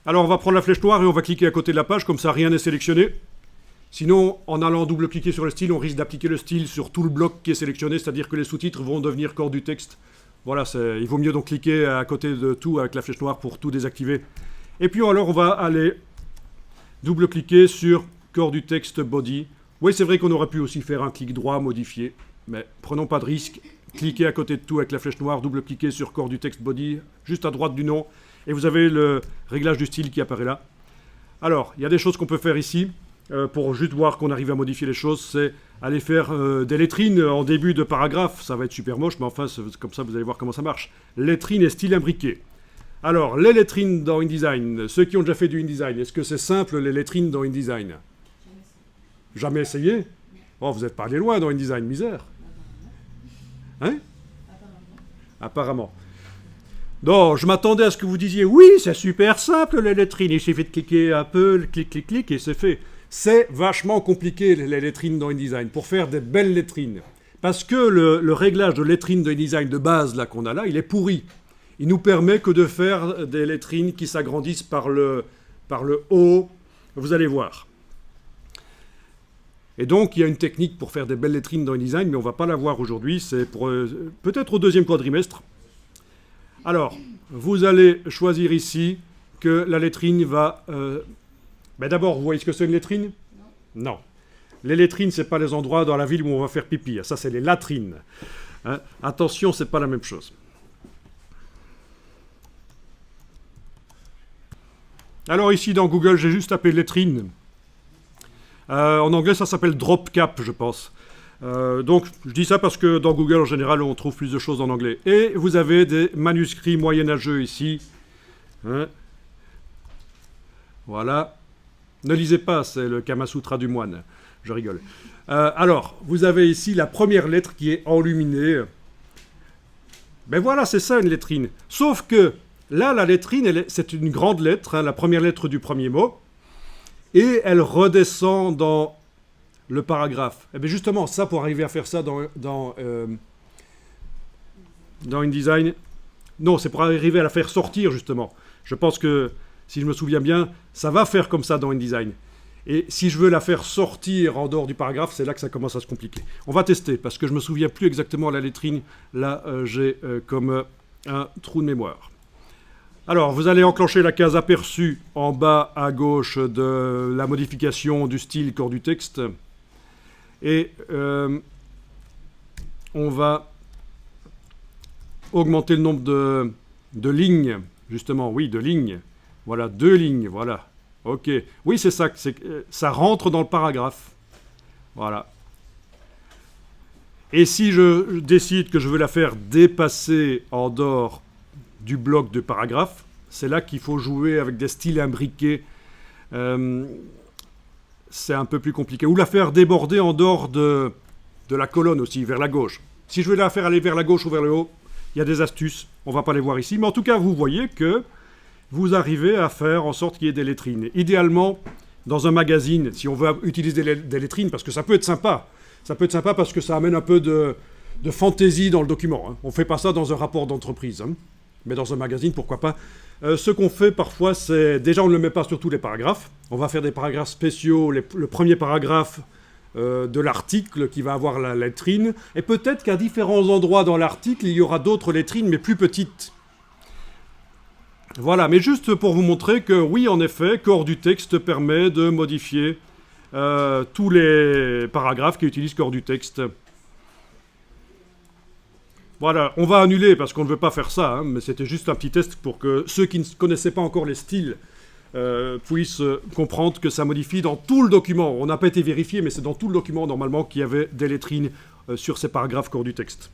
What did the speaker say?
Alors on va prendre la flèche noire et on va cliquer à côté de la page, comme ça rien n'est sélectionné. Sinon, en allant double-cliquer sur le style, on risque d'appliquer le style sur tout le bloc qui est sélectionné, c'est-à-dire que les sous-titres vont devenir corps du texte. Voilà, il vaut mieux donc cliquer à côté de tout avec la flèche noire pour tout désactiver. Et puis alors on va aller double-cliquer sur corps du texte body. Oui, c'est vrai qu'on aurait pu aussi faire un clic droit, modifier, mais prenons pas de risque. Cliquez à côté de tout avec la flèche noire, double-cliquez sur corps du texte body, juste à droite du nom, et vous avez le réglage du style qui apparaît là. Alors, il y a des choses qu'on peut faire ici, pour juste voir qu'on arrive à modifier les choses, c'est aller faire des lettrines en début de paragraphe. Ça va être super moche, mais enfin, comme ça, vous allez voir comment ça marche. Lettrines et style imbriqué. Alors, les lettrines dans InDesign, ceux qui ont déjà fait du InDesign, est-ce que c'est simple, les lettrines dans InDesign? Jamais essayé? Oh, vous n'êtes pas allé loin dans InDesign, misère. Hein? Apparemment. Non, je m'attendais à ce que vous disiez, oui, c'est super simple, les lettrines. Il suffit de cliquer un peu, clic, clic, clic, et c'est fait. C'est vachement compliqué, les lettrines dans InDesign, pour faire des belles lettrines. Parce que le réglage de lettrines de InDesign de base, là, qu'on a là, il est pourri. Il nous permet que de faire des lettrines qui s'agrandissent par le haut. Vous allez voir. Et donc, il y a une technique pour faire des belles lettrines dans InDesign, mais on ne va pas la voir aujourd'hui. C'est pour peut-être au deuxième quadrimestre. Alors, vous allez choisir ici que la lettrine va... Ben d'abord, vous voyez ce que c'est une lettrine? Non. Les lettrines, ce n'est pas les endroits dans la ville où on va faire pipi. Ça, c'est les latrines. Hein? Attention, ce n'est pas la même chose. Alors ici, dans Google, j'ai juste tapé lettrine. En anglais, ça s'appelle drop cap, je pense. Donc, je dis ça parce que dans Google, en général, on trouve plus de choses en anglais. Et vous avez des manuscrits moyenâgeux ici. Hein? Voilà. Ne lisez pas, c'est le Kama Sutra du moine. Je rigole. Alors, vous avez ici la première lettre qui est enluminée. Ben voilà, c'est ça une lettrine. Sauf que là, la lettrine, c'est une grande lettre, hein, la première lettre du premier mot. Et elle redescend dans le paragraphe. Et bien justement, ça, pour arriver à faire ça dans InDesign, non, c'est pour arriver à la faire sortir, justement. Je pense que, si je me souviens bien, ça va faire comme ça dans InDesign. Et si je veux la faire sortir en dehors du paragraphe, c'est là que ça commence à se compliquer. On va tester, parce que je ne me souviens plus exactement la lettrine. Là, j'ai comme un trou de mémoire. Alors, vous allez enclencher la case aperçue en bas à gauche de la modification du style corps du texte. Et on va augmenter le nombre de lignes, justement, oui, de lignes. Voilà, 2 lignes, voilà. OK. Oui, c'est ça, ça rentre dans le paragraphe. Voilà. Et si je décide que je veux la faire dépasser en dehors du bloc de paragraphe, c'est là qu'il faut jouer avec des styles imbriqués. C'est un peu plus compliqué. Ou la faire déborder en dehors de la colonne aussi, vers la gauche. Si je veux la faire aller vers la gauche ou vers le haut, il y a des astuces. On ne va pas les voir ici. Mais en tout cas, vous voyez que vous arrivez à faire en sorte qu'il y ait des lettrines. Idéalement, dans un magazine, si on veut utiliser des lettrines, parce que ça peut être sympa. Ça peut être sympa parce que ça amène un peu de fantaisie dans le document. Hein. On ne fait pas ça dans un rapport d'entreprise. Hein. Mais dans un magazine, pourquoi pas. Ce qu'on fait parfois, c'est... Déjà, on ne le met pas sur tous les paragraphes. On va faire des paragraphes spéciaux. Le premier paragraphe de l'article qui va avoir la lettrine. Et peut-être qu'à différents endroits dans l'article, il y aura d'autres lettrines, mais plus petites. Voilà, mais juste pour vous montrer que, oui, en effet, corps du texte permet de modifier tous les paragraphes qui utilisent corps du texte. Voilà, on va annuler parce qu'on ne veut pas faire ça, hein, mais c'était juste un petit test pour que ceux qui ne connaissaient pas encore les styles puissent comprendre que ça modifie dans tout le document. On n'a pas été vérifié, mais c'est dans tout le document, normalement, qu'il y avait des lettrines sur ces paragraphes corps du texte.